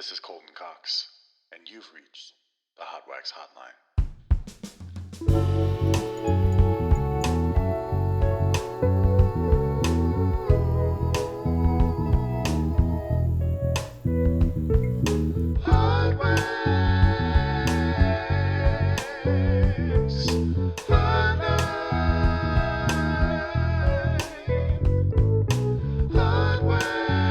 This is Colton Cox, and you've reached the Hot Wax Hotline. Hot Wax Hotline. Hot Wax Hotline.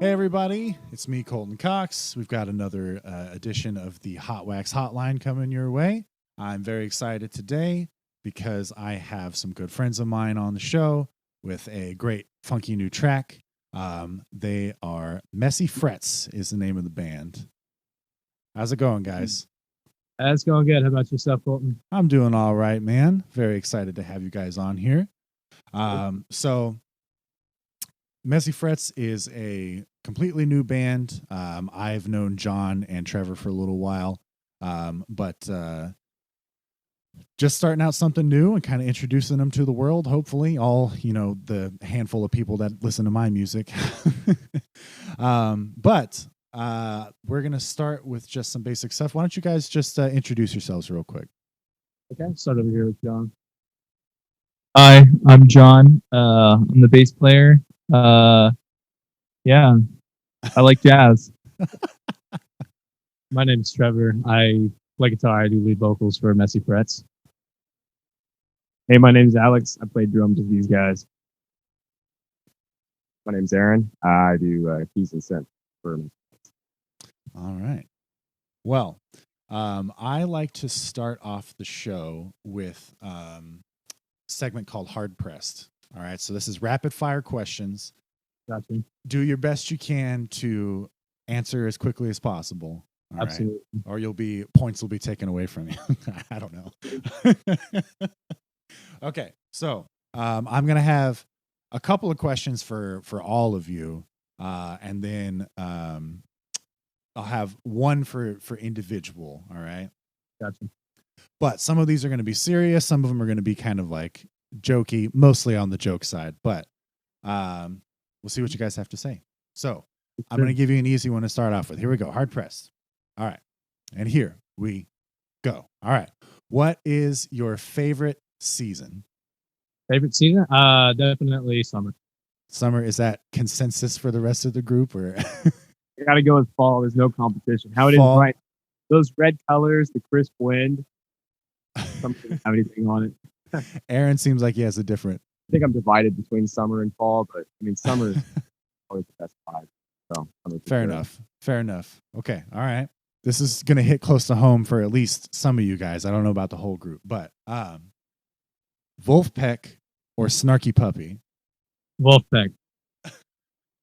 Hey everybody, it's me, Colton Cox. We've got another edition of the Hot Wax Hotline coming your way. I'm very excited today because I have some good friends of mine on the show with a great funky new track. They are Messi Frets is the name of the band. How's it going, guys? That's going good. How about yourself, Colton? I'm doing all right, man. Very excited to have you guys on here. So Messi Frets is a completely new band. I've known John and Trevor for a little while, but just starting out something new and kind of introducing them to the world, hopefully, all, the handful of people that listen to my music. But we're going to start with just some basic stuff. Why don't you guys just introduce yourselves real quick? Okay, start over here with John. Hi, I'm John. I'm the bass player. Yeah, I like jazz. My name's Trevor. I play guitar. I do lead vocals for Messi Frets. Hey, my name's Alex. I play drums with these guys. My name's Aaron. I do keys and synth for me. All right. Well, I like to start off the show with a segment called Hard Pressed. All right. So this is rapid fire questions. Gotcha. Do your best you can to answer as quickly as possible. All Absolutely. Right? Or points will be taken away from you. I don't know. Okay. So I'm going to have a couple of questions for all of you. And then I'll have one for individual. All right. Gotcha. But some of these are going to be serious. Some of them are going to be kind of like jokey, mostly on the joke side. But we'll see what you guys have to say. So I'm going to give you an easy one to start off with. Here we go. Hard pressed. All right. And here we go. All right. What is your favorite season? Favorite season? Definitely summer. Summer, is that consensus for the rest of the group? Or I got to go with fall. There's no competition. How it fall. Is right. Those red colors, the crisp wind. Something doesn't have anything on it. Aaron seems like he has a different. I think I'm divided between summer and fall, but I mean, summer is always the best vibe. So Fair enough. Okay. All right. This is going to hit close to home for at least some of you guys. I don't know about the whole group, but Wolfpack or Snarky Puppy? Wolfpack.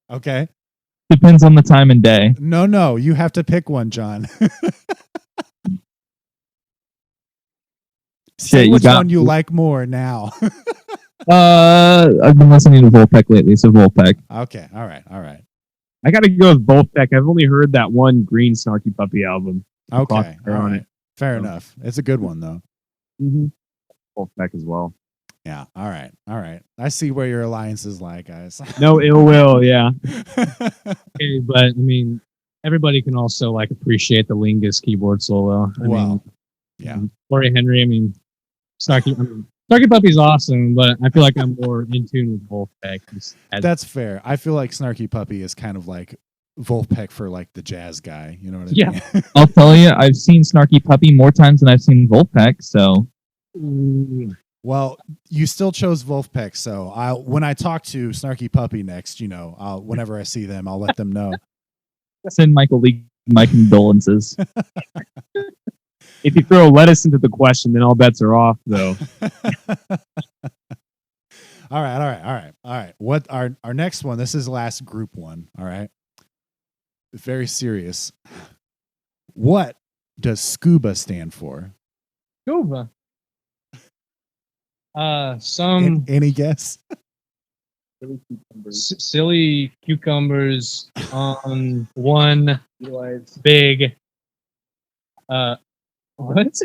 Okay. Depends on the time and day. No. You have to pick one, John. Say which one you like more now. I've been listening to Wolfpack lately, so Wolfpack. Okay. All right. I got to go with Wolfpack. I've only heard that one Green Snarky Puppy album. Okay. All right. Fair enough. It's a good one, though. Mm-hmm. Wolfpack as well. Yeah. All right. I see where your alliances lie, guys. No ill will. Yeah. Okay, but I mean, everybody can also appreciate the Lingus keyboard solo. I mean, yeah. Corey Henry. I mean, Snarky Puppy's awesome, but I feel like I'm more in tune with Wolfpack. That's fair. I feel like Snarky Puppy is kind of like Wolfpack for like the jazz guy. You know what I mean? Yeah. I'll tell you, I've seen Snarky Puppy more times than I've seen Wolfpack. So, well, you still chose Wolfpack. So when I talk to Snarky Puppy next, whenever I see them, I'll let them know. Send Michael Lee my condolences. If you throw lettuce into the question, then all bets are off, though. All right. What our next one? This is the last group one. All right. Very serious. What does SCUBA stand for? SCUBA. Any guess? Silly cucumbers on one big What?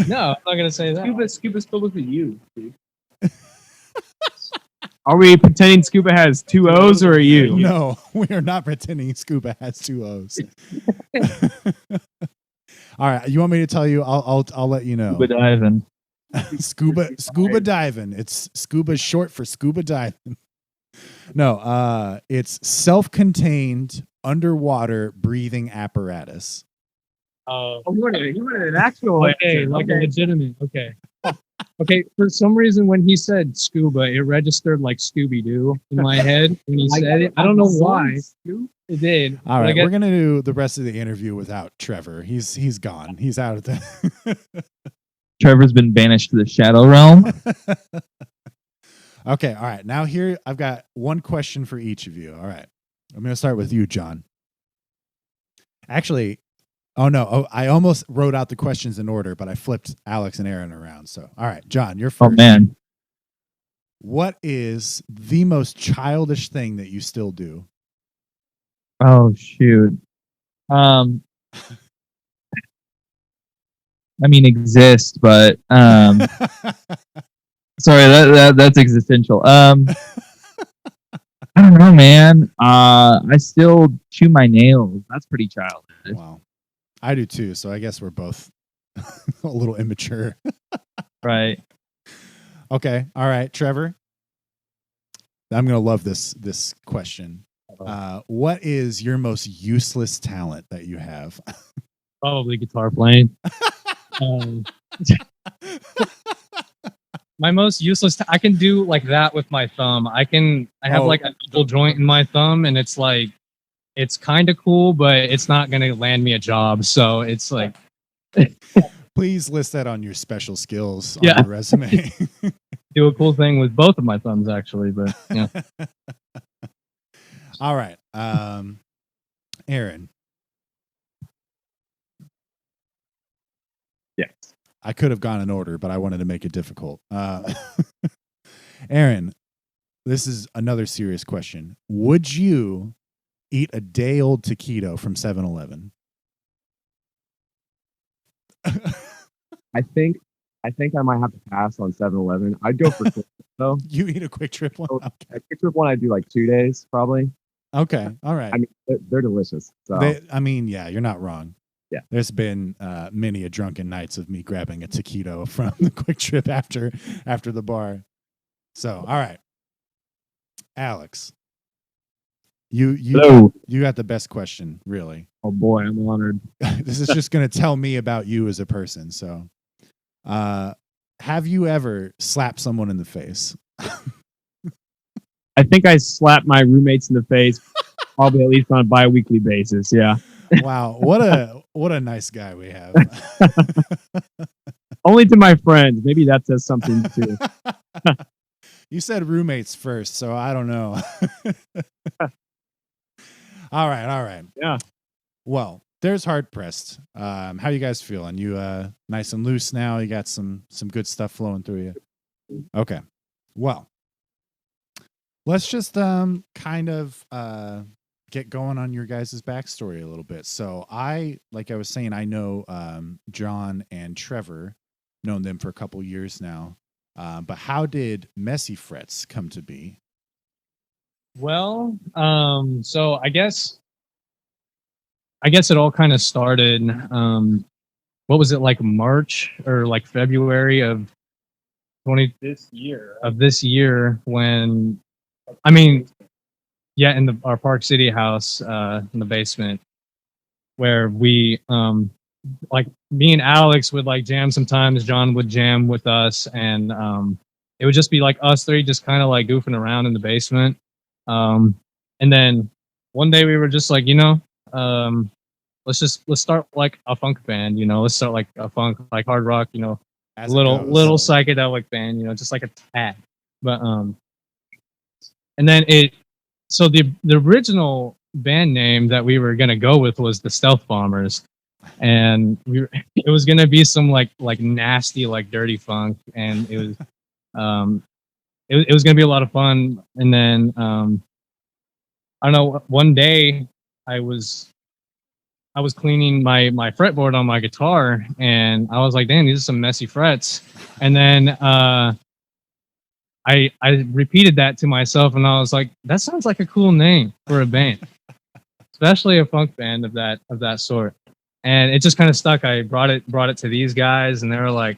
No, I'm not gonna say that. Scuba spelled with a U. Dude. Are we pretending Scuba has two O's or a U? No, we are not pretending Scuba has two O's. All right, you want me to tell you? I'll let you know. Scuba diving. Scuba diving. It's scuba short for scuba diving. No, it's self-contained underwater breathing apparatus. Oh, you wanted an actual Okay, answer. like a legitimate. Okay. Okay, for some reason when he said scuba, it registered like Scooby Doo in my head when he said it. I don't know why. It did. All right, Like, we're gonna do the rest of the interview without Trevor. He's gone. He's out of the. Trevor's been banished to the Shadow Realm. Okay, all right. Now here I've got one question for each of you. All right, I'm gonna start with you, John. Actually, I almost wrote out the questions in order, but I flipped Alex and Aaron around. So, all right, John, you're first. Oh man, What is the most childish thing that you still do? oh shoot. I mean, exist, but sorry, that's existential. I don't know, man. I still chew my nails. That's pretty childish. Wow, I do too. So I guess we're both a little immature. Right. Okay, all right, Trevor. I'm gonna love this question. What is your most useless talent that you have? probably guitar playing. My most useless. I can do like that with my thumb. I have like a double joint in my thumb, and it's like it's kind of cool, but it's not gonna land me a job. So it's like, Please list that on your special skills on Yeah. your resume. do a cool thing with both of my thumbs actually. But yeah, All right, Aaron. Yes. I could have gone in order, but I wanted to make it difficult. Aaron, this is another serious question. Would you eat a day-old taquito from 7-Eleven? I think I might have to pass on 7-Eleven. I'd go for Quick Trip, though. You eat a Quick Trip one? Okay. A Quick Trip one, I'd do like 2 days probably. Okay. All right. I mean, they're delicious. So yeah, you're not wrong. Yeah. There's been many a drunken nights of me grabbing a taquito from the Quick Trip after the bar. So, all right. Alex, you got the best question, really. oh boy, I'm honored. This is just going to tell me about you as a person. So, have you ever slapped someone in the face? I think I slap my roommates in the face probably at least on a bi-weekly basis. Yeah. Wow, what a nice guy we have. Only to my friends. Maybe that says something too. You said roommates first, so I don't know. All right. Yeah. Well, there's hard pressed. How you guys feeling? You nice and loose now? You got some good stuff flowing through you? Okay. Well, let's just kind of get going on your guys' backstory a little bit. So like I was saying, I know John and Trevor, known them for a couple years now. But how did Messi Frets come to be? well, so I guess it all kind of started. What was it, like March or like February of this year when, I mean, yeah, in our Park City house, in the basement, where we, like me and Alex would like jam sometimes. John would jam with us, and it would just be like us three, just kind of like goofing around in the basement. And then one day we were just like, let's start like a funk band. Let's start like a funk, like hard rock. As it little goes. psychedelic band. Just like a tad. But and then so the original band name that we were gonna go with was the Stealth Bombers, and it was gonna be some like nasty, like dirty funk, and it was it was gonna be a lot of fun. And then I don't know, one day I was I was cleaning my fretboard on my guitar, and I was like, "Damn, these are some messy frets." And then I repeated that to myself, and I was like, "That sounds like a cool name for a band, especially a funk band of that sort." And it just kind of stuck. I brought it to these guys, and they were like,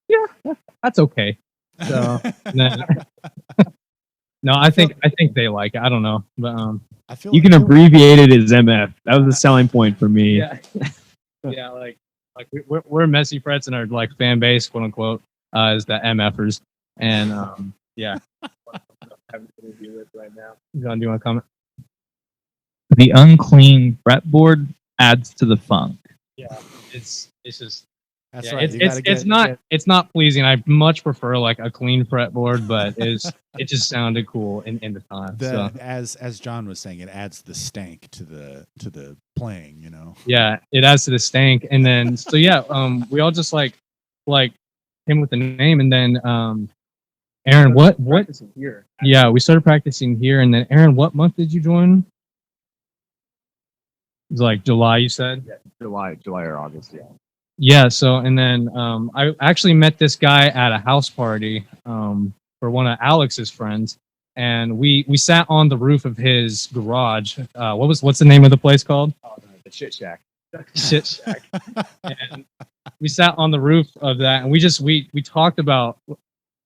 "Yeah, that's okay." So then, no, I think they like it. I don't know, but I feel You like can abbreviate it as MF. That was the selling point for me. yeah, yeah, like we're messy frets, and our like fan base, quote unquote, is the MFers, and yeah. Having to interview with right now. John, do you want to comment? The unclean fretboard adds to the funk. Yeah, it's just that's yeah, right. it's not pleasing. I much prefer like a clean fretboard, but it just sounded cool in the time. So as John was saying, it adds the stank to the playing. You know. yeah, it adds to the stank, and then so yeah, we all just like him with the name, and then Aaron, what here? Yeah, we started practicing here, and then Aaron, what month did you join? It was like July, you said. Yeah, July or August. Yeah. Yeah, so and then I actually met this guy at a house party for one of Alex's friends, and we sat on the roof of his garage. What's the name of the place called? Oh, the Shit Shack. Shit Shack. And we sat on the roof of that, and we talked about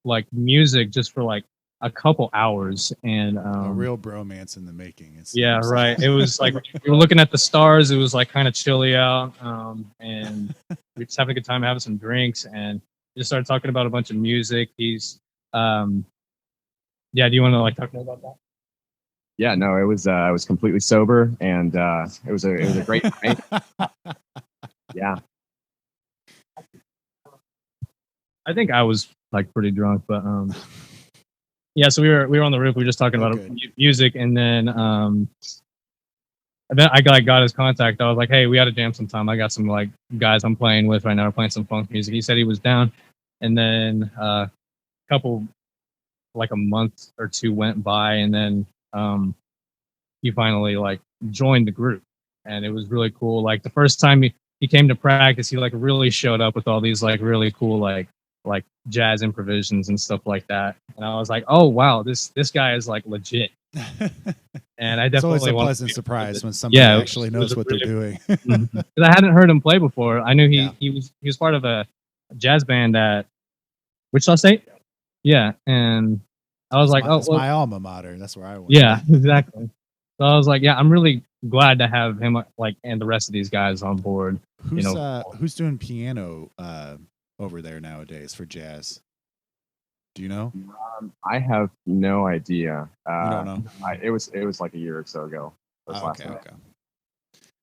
like music just for like a couple hours, and A real bromance in the making. yeah, right. It was like we were looking at the stars. It was like kind of chilly out, and we were just having a good time having some drinks, and just started talking about a bunch of music. He's, yeah. Do you want to like talk more about that? Yeah, no, it was completely sober, and it was a great night. Yeah, I think I was like pretty drunk, but yeah. So we were on the roof. We were just talking about music, and then I got his contact. I was like, "Hey, we got to jam sometime. I got some like guys I'm playing with right now. We're playing some funk music." He said he was down, and then like a month or two went by, and then he finally like joined the group, and it was really cool. Like the first time he came to practice, he like really showed up with all these like really cool like jazz improvisations and stuff like that. And I was like, oh wow, this guy is like legit. And I definitely it's always a want pleasant surprise when somebody actually knows what they're doing. Because I hadn't heard him play before. I knew he was part of a jazz band at Wichita State. Yeah, and I was it's my alma mater. That's where I went. Yeah, exactly. So I was like, yeah, I'm really glad to have him like and the rest of these guys on board. Who's doing piano over there nowadays for jazz? Do you know? I have no idea. You don't know? It was like a year or so ago. Okay.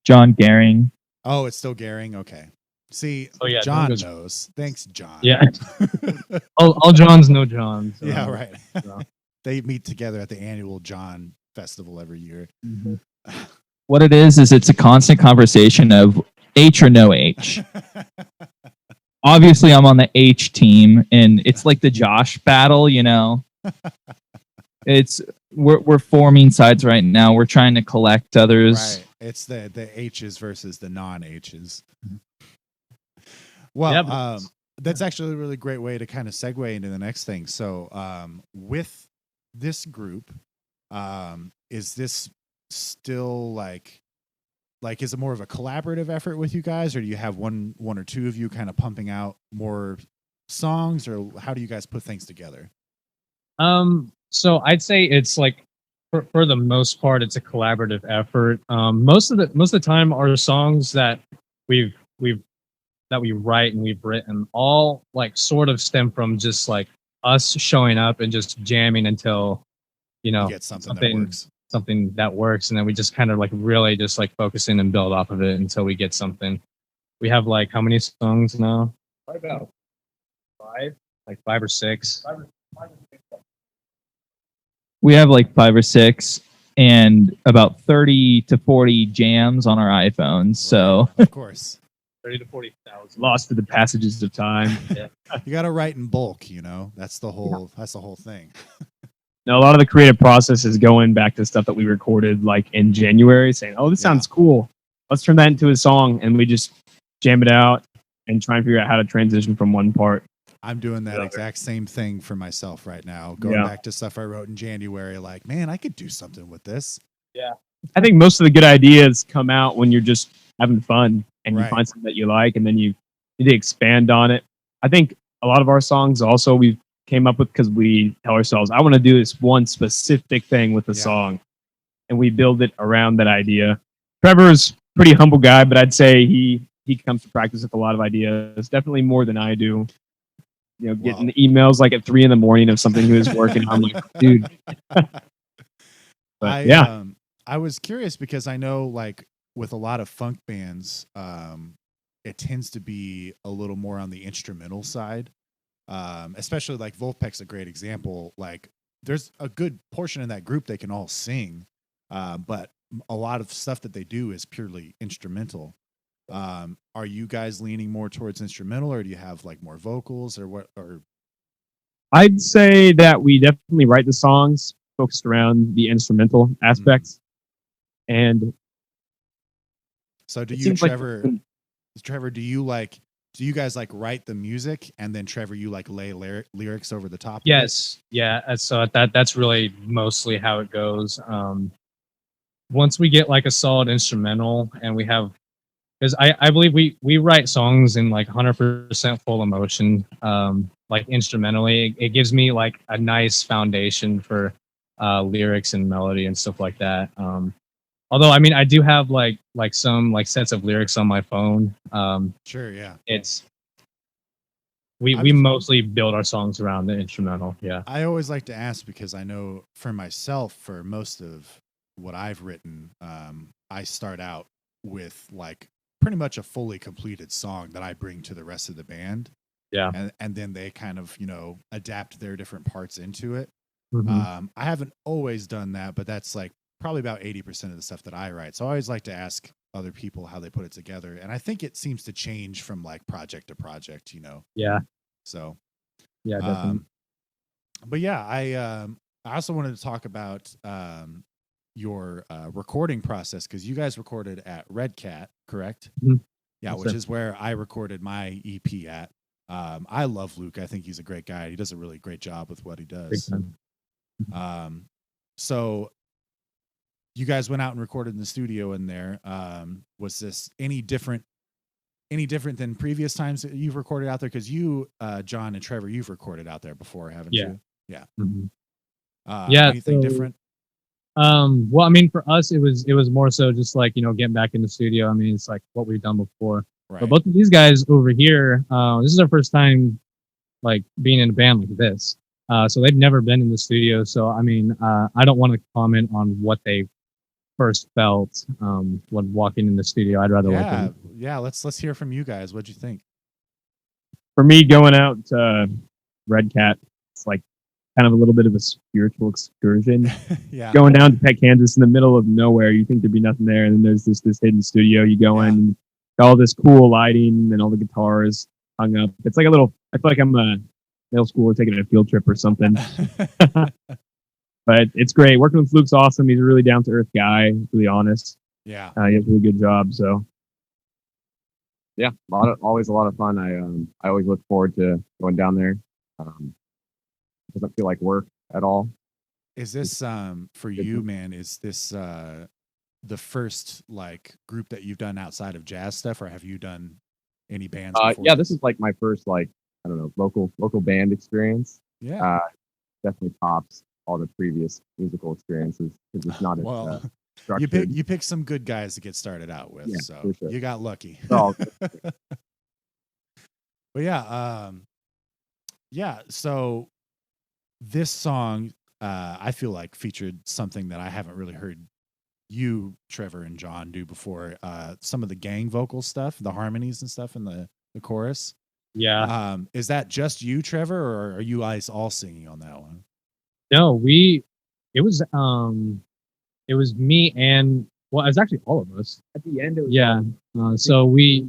John Gehring. Oh, it's still Gehring. Okay. See, yeah, John knows. Thanks, John. Yeah. all Johns know John. So. Yeah, right. So. They meet together at the annual John Festival every year. Mm-hmm. What it is it's a constant conversation of H or no H. Obviously, I'm on the H team, and it's like the Josh battle, you know. We're forming sides right now. We're trying to collect others. Right. It's the H's versus the non-H's. Well, that's actually a really great way to kind of segue into the next thing. So, with this group, is this still like is it more of a collaborative effort with you guys, or do you have one or two of you kind of pumping out more songs, or how do you guys put things together? So I'd say it's like for the most part it's a collaborative effort. Most of the time our songs that we write and we've written all like sort of stem from just like us showing up and just jamming until you get something that works, and then we just kind of like really just like focus in and build off of it until we get something. We have like how many songs now? Probably about five or six. We have like 5 or 6 and about 30 to 40 jams on our iPhones. So of course, 30 to 40,000 lost to the passages of time. Yeah. You got to write in bulk, That's the whole thing. Now, a lot of the creative process is going back to stuff that we recorded like in January, saying, "Oh, this sounds cool. let's turn that into a song, and we just jam it out and try and figure out how to transition from one part. I'm doing that Yeah. exact same thing for myself right now. Going Yeah. back to stuff I wrote in January, like, man, I could do something with this. I think most of the good ideas come out when you're just having fun and you Right. find something that you like, and then you need to expand on it. I think a lot of our songs also we came up with because we tell ourselves, I want to do this one specific thing with the Yeah. song, and we build it around that idea. Trevor's a pretty humble guy, but I'd say he comes to practice with a lot of ideas, definitely more than I do. You know, getting emails like at 3 a.m. of something he was working on. I'm like, dude. But yeah. I was curious because I know, like, with a lot of funk bands, it tends to be a little more on the instrumental side. Especially like Wolfpack's a great example. Like, there's a good portion in that group they can all sing, but a lot of stuff that they do is purely instrumental. Are you guys leaning more towards instrumental, or do you have like more vocals, or what? Or I'd say that we definitely write the songs focused around the instrumental aspects. And so do it you, seems like- Trevor, do you guys like write the music and then Trevor, you like lay lyrics over the top? Yes, yeah. So that's really mostly how it goes. Once we get like a solid instrumental, and we have, because I believe we write songs in like 100% full emotion, like instrumentally. It gives me like a nice foundation for lyrics and melody and stuff like that. Although, I mean, I do have like some like sets of lyrics on my phone. Sure, yeah. It's we mostly build our songs around the instrumental. Yeah. I always like to ask because I know for myself, for most of what I've written, I start out with like pretty much a fully completed song that I bring to the rest of the band. Yeah. And then they kind of, adapt their different parts into it. Mhm. I haven't always done that, but that's like probably about 80% of the stuff that I write. So I always like to ask other people how they put it together. And I think it seems to change from like project to project, Yeah. So, Yeah. Definitely. but yeah, I also wanted to talk about your recording process, because you guys recorded at Red Cat, correct? Mhm. Yeah, Yes, which sir. is where I recorded my EP at. I love Luke. I think he's a great guy. He does a really great job with what he Big does. time. So you guys went out and recorded in the studio in there. Was this any different than previous times that you've recorded out there? Because you, John and Trevor, you've recorded out there before, haven't Yeah. you? Yeah. Mhm. Anything so- different? Well, I mean, for us, it was more so just like, getting back in the studio. I mean, it's like what we've done before. Right. But both of these guys over here, this is our first time like being in a band like this. So they've never been in the studio. So I mean, I don't want to comment on what they first felt when walking in the studio. I'd rather Yeah. Let's hear from you guys. What'd you think? For me, going out to Red Cat, it's like kind of a little bit of a spiritual excursion. Yeah. Going down to Peck, Kansas in the middle of nowhere, you think there'd be nothing there, and then there's this hidden studio. You go in, all this cool lighting and all the guitars hung up. It's like I feel like I'm a middle schooler taking a field trip or something. But it's great. Working with Luke's awesome. He's a really down to earth guy, really honest. Yeah. He has a really good job. So Yeah, always a lot of fun. I always look forward to going down there. Doesn't feel like work at all. Is this for you, man? Is this the first like group that you've done outside of jazz stuff, or have you done any bands before? Yeah, this is like my first like I don't know local band experience. Yeah. Definitely tops all the previous musical experiences because it's not Well, as structured. you picked some good guys to get started out with, Yeah, so for sure. you got lucky. Oh, But yeah. So this song, I feel like featured something that I haven't really heard you, Trevor, and John do before. Some of the gang vocal stuff, the harmonies and stuff in the chorus. Yeah. Is that just you, Trevor, or are you guys all singing on that one? No, it was me and, well, it was actually all of us. At the end, it was Yeah. So we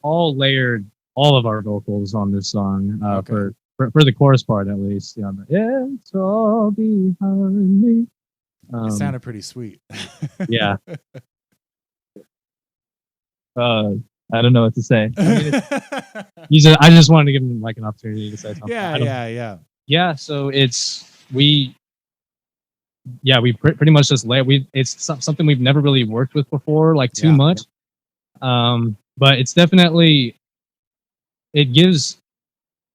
all layered all of our vocals on this song Okay. for the chorus part, at least. Yeah. It's all behind me. It sounded pretty sweet. Yeah. I don't know what to say. I just wanted to give him like an opportunity to say something. Yeah. So we pretty much just it's something we've never really worked with before, like too much. But it's definitely, it gives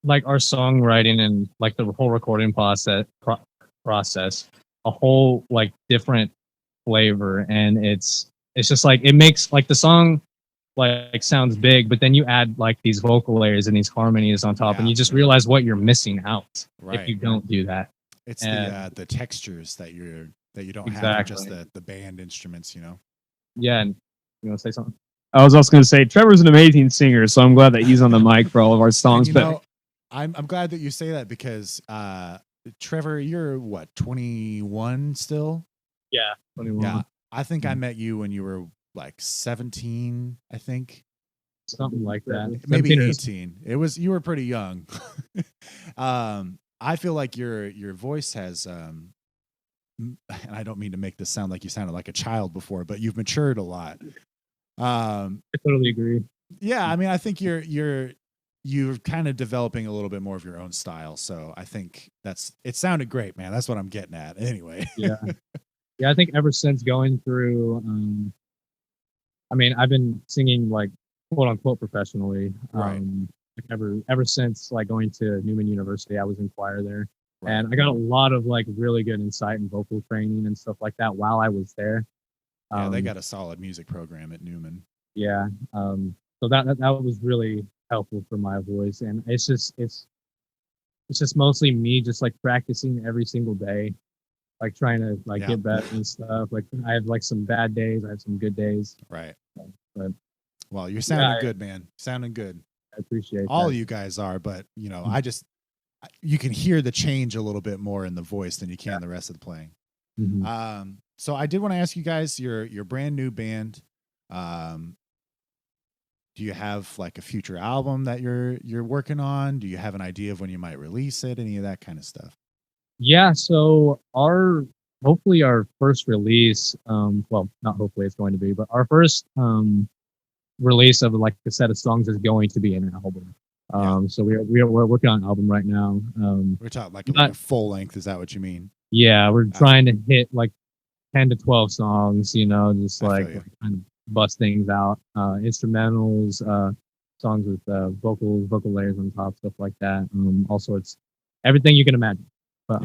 like our songwriting and like the whole recording process a whole like different flavor, and it's just like it makes like the song like sounds big, but then you add like these vocal layers and these harmonies on top, and you just realize what you're missing out if you don't do that. It's the textures that you don't have just the band instruments, you know. Yeah, and you want to say something? I was also going to say Trevor's an amazing singer, so I'm glad that he's on the mic for all of our songs. And, know, I'm glad that you say that because Trevor, you're what, 21 still? Yeah, 21. Yeah, I think I met you when you were like 17, I think. Something like that. Maybe 18. You were pretty young. I feel like your voice has and I don't mean to make this sound like you sounded like a child before, but you've matured a lot. I totally agree. Yeah, I mean, I think you're kind of developing a little bit more of your own style. So I think it sounded great, man. That's what I'm getting at. Anyway. Yeah. I think ever since going through, I mean, I've been singing like quote unquote professionally. Right. Like ever since like going to Newman University, I was in choir there, and I got a lot of like really good insight and vocal training and stuff like that while I was there. Yeah, they got a solid music program at Newman. Yeah. So that was really helpful for my voice, and it's just mostly me just like practicing every single day, like trying to like get better and stuff. Like I have like some bad days, I have some good days. Right. But well, you're sounding good, man. Sounding good. I appreciate all of you guys are, but you know, you can hear the change a little bit more in the voice than you can the rest of the playing. Mm-hmm. So I did want to ask you guys, your brand new band. Do you have like a future album that you're working on? Do you have an idea of when you might release it? Any of that kind of stuff? Yeah. So hopefully our first release, well, not hopefully it's going to be, but our first release of like a set of songs is going to be an album. So we're working on an album right now. We're talking like a full length. Is that what you mean? Yeah, we're trying to hit like 10 to 12 songs, you know, just like kind of bust things out, instrumentals, songs with vocal layers on top, stuff like that. All sorts, everything you can imagine. But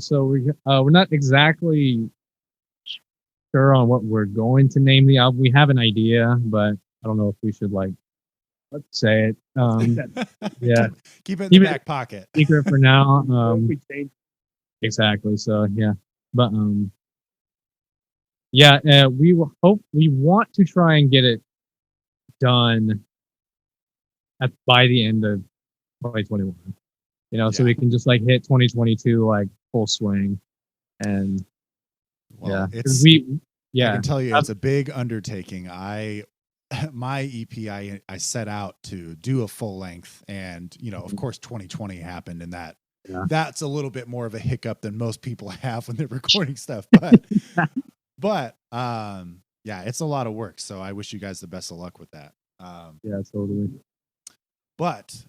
so we're not exactly sure on what we're going to name the album. We have an idea, but I don't know if we should like let's say it. Yeah, keep it in the back pocket. Secret for now. Exactly. So yeah, but we want to try and get it done by the end of 2021. You know, so we can just like hit 2022 like full swing, and I can tell you it's a big undertaking. My EP, I set out to do a full length, and you know, of course 2020 happened, and that's a little bit more of a hiccup than most people have when they're recording stuff, but it's a lot of work, so I wish you guys the best of luck with that. Yeah, totally. But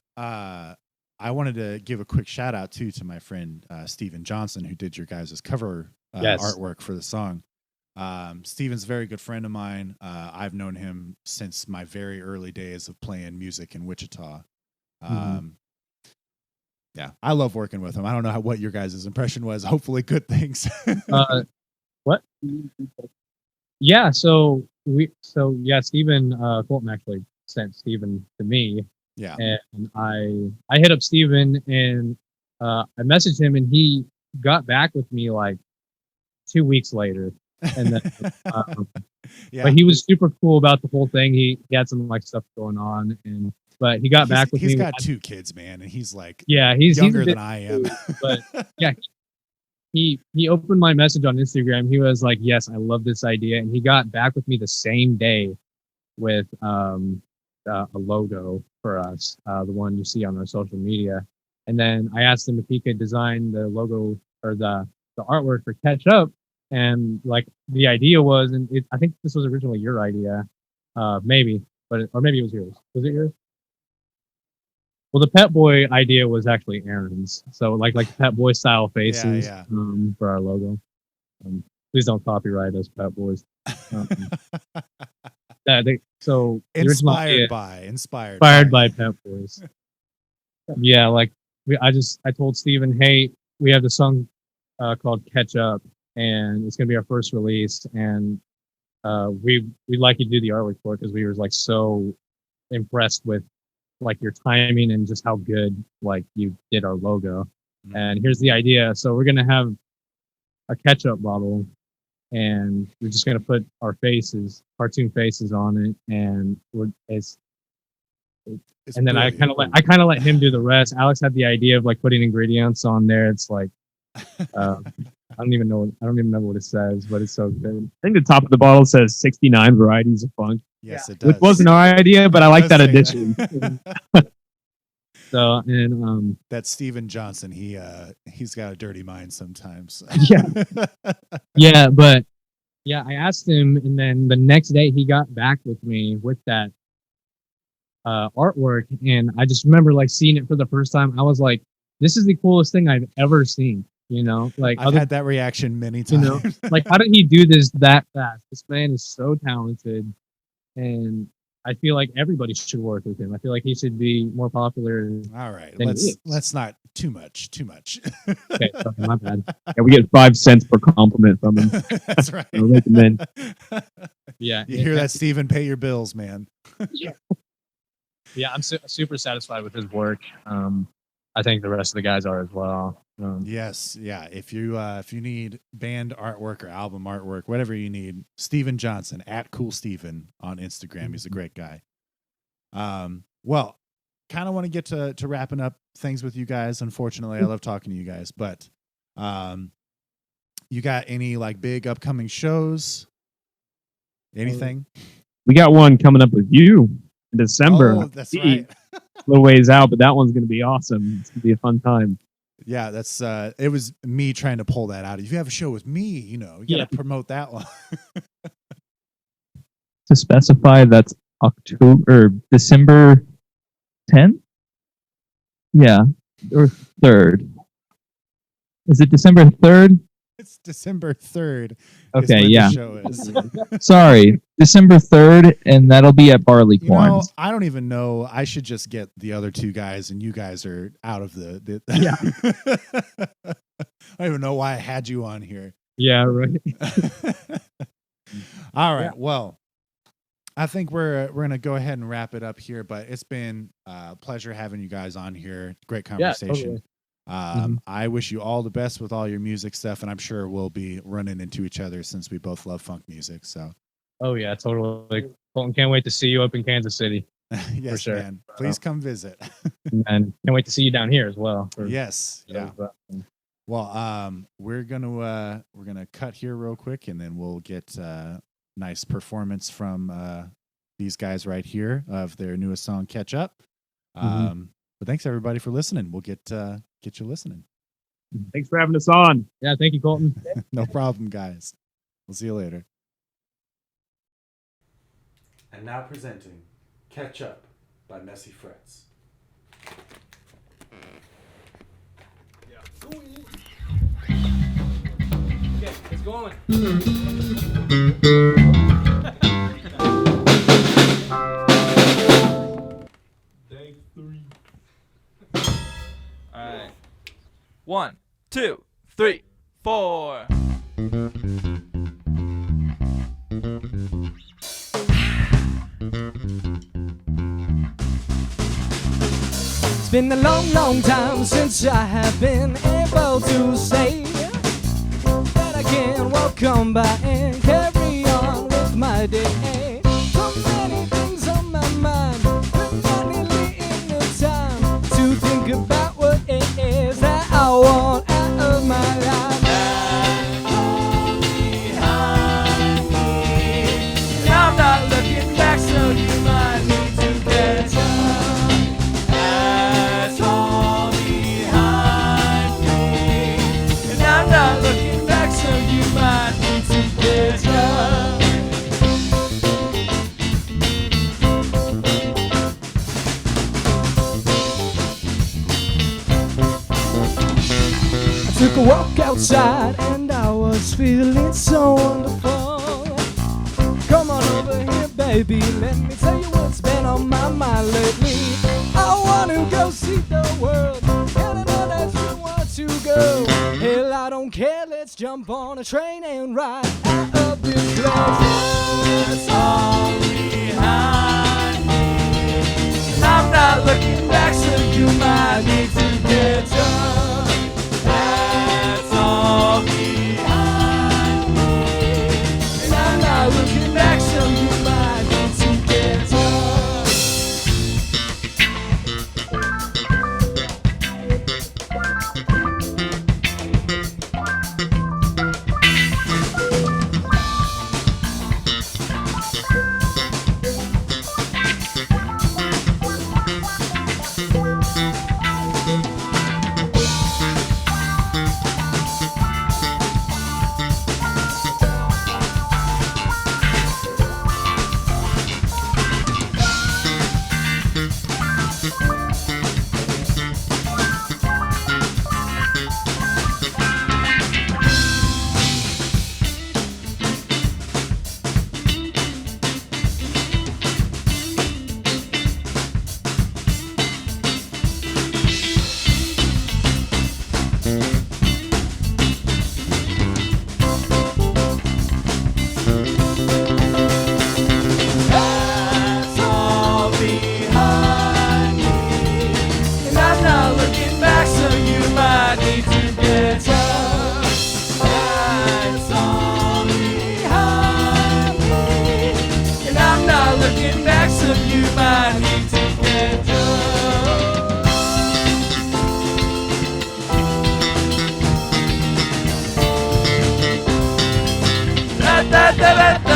I wanted to give a quick shout out too to my friend Steven Johnson, who did your guys' cover artwork for the song. Steven's a very good friend of mine. I've known him since my very early days of playing music in Wichita. Yeah, I love working with him. I don't know what your guys' impression was. Hopefully good things. What? Yeah, Steven, Colton actually sent Steven to me. Yeah. And I hit up Steven and I messaged him, and he got back with me like 2 weeks later. And then but he was super cool about the whole thing. He had some like stuff going on, but he got back with me. He's got 2 kids, man, and he's like he's younger than I am. But yeah, he opened my message on Instagram. He was like, "Yes, I love this idea," and he got back with me the same day with a logo for us, the one you see on our social media. And then I asked him if he could design the logo or the artwork for Catch Up. And like the idea was, and I think this was originally your idea, Maybe, or maybe it was yours. Was it yours? Well, the Pet Boy idea was actually Aaron's. So like Pet Boy style faces Yeah. for our logo. Please don't copyright us, Pet Boys. So the original idea- inspired by Pet Boys. Yeah, like I told Steven, hey, we have the song called Catch Up, and it's gonna be our first release, and we'd like you to do the artwork for it because we were like so impressed with like your timing and just how good like you did our logo. And here's the idea. So we're gonna have a ketchup bottle, and we're just gonna put our faces, cartoon faces on it, and and then I kind of let him do the rest. Alex had the idea of like putting ingredients on there. It's like I don't even remember what it says, but it's so good. I think the top of the bottle says 69 varieties of funk. Yes, it does. Which wasn't our idea, but I like that addition. So and that Steven Johnson, he's got a dirty mind sometimes. Yeah, but yeah, I asked him, and then the next day he got back with me with that artwork, and I just remember like seeing it for the first time. I was like, "This is the coolest thing I've ever seen." You know, like I've had that reaction many times. You know, like how did he do this that fast? This man is so talented, and I feel like everybody should work with him. I feel like he should be more popular. All right, than he is. let's not too much. Okay, my bad. Yeah, we get 5 cents per compliment from him. That's right. I recommend. Yeah, You hear that, Steven? Pay your bills, man. Yeah, I'm super satisfied with his work. I think the rest of the guys are as well. Yes, yeah. If you need band artwork or album artwork, whatever you need, Steven Johnson at Cool Steven on Instagram. He's a great guy. Well, kind of want to get to wrapping up things with you guys. Unfortunately, I love talking to you guys, but you got any like big upcoming shows? Anything? We got one coming up with you in December. Oh, that's right. A little ways out, but that one's going to be awesome. It's going to be a fun time. Yeah, that's it was me trying to pull that out. If you have a show with me, you got to promote that one. To specify, that's December 10th? Yeah, or 3rd. Is it December 3rd? It's December 3rd. Okay, yeah. The show is. Sorry, December 3rd, and that'll be at Barleycorn. I don't even know. I should just get the other two guys, and you guys are out of the Yeah. I don't even know why I had you on here. Yeah, right. All right. Yeah. Well, I think we're gonna go ahead and wrap it up here. But it's been a pleasure having you guys on here. Great conversation. Yeah, totally. I wish you all the best with all your music stuff, and I'm sure we'll be running into each other since we both love funk music. So, oh yeah, totally. Colton, can't wait to see you up in Kansas City. Yes, for sure. Man. Please come visit. And can't wait to see you down here as well. Yes, yeah. Well, we're gonna cut here real quick, and then we'll get nice performance from these guys right here of their newest song, "Catch Up." But thanks everybody for listening. We'll get you listening. Thanks for having us on. Yeah, thank you, Colton. No problem, guys. We'll see you later. And now presenting "Catch Up" by Messi Frets. Okay, it's going. Day 3. Alright. 1, 2, 3, 4. It's been a long, long time since I have been able to say that I can walk on by and carry on with my day. So many things on my mind, but not really enough time to think about what it is that I want out of my life. Fall behind me, and I'm not looking back, so you might need to catch up. That's all behind me, and I'm not looking back, so you might need to catch up. outside and I was feeling so wonderful. Come on over here, baby, let me tell you what's been on my mind lately. I want to go see the world, and I know that you want to go. Hell, I don't care, let's jump on a train and ride out of this place. It's all behind me, and I'm not looking back, so you might need to get done. That's all behind me, and I'm not looking back, so you might need to get done. Da da da da.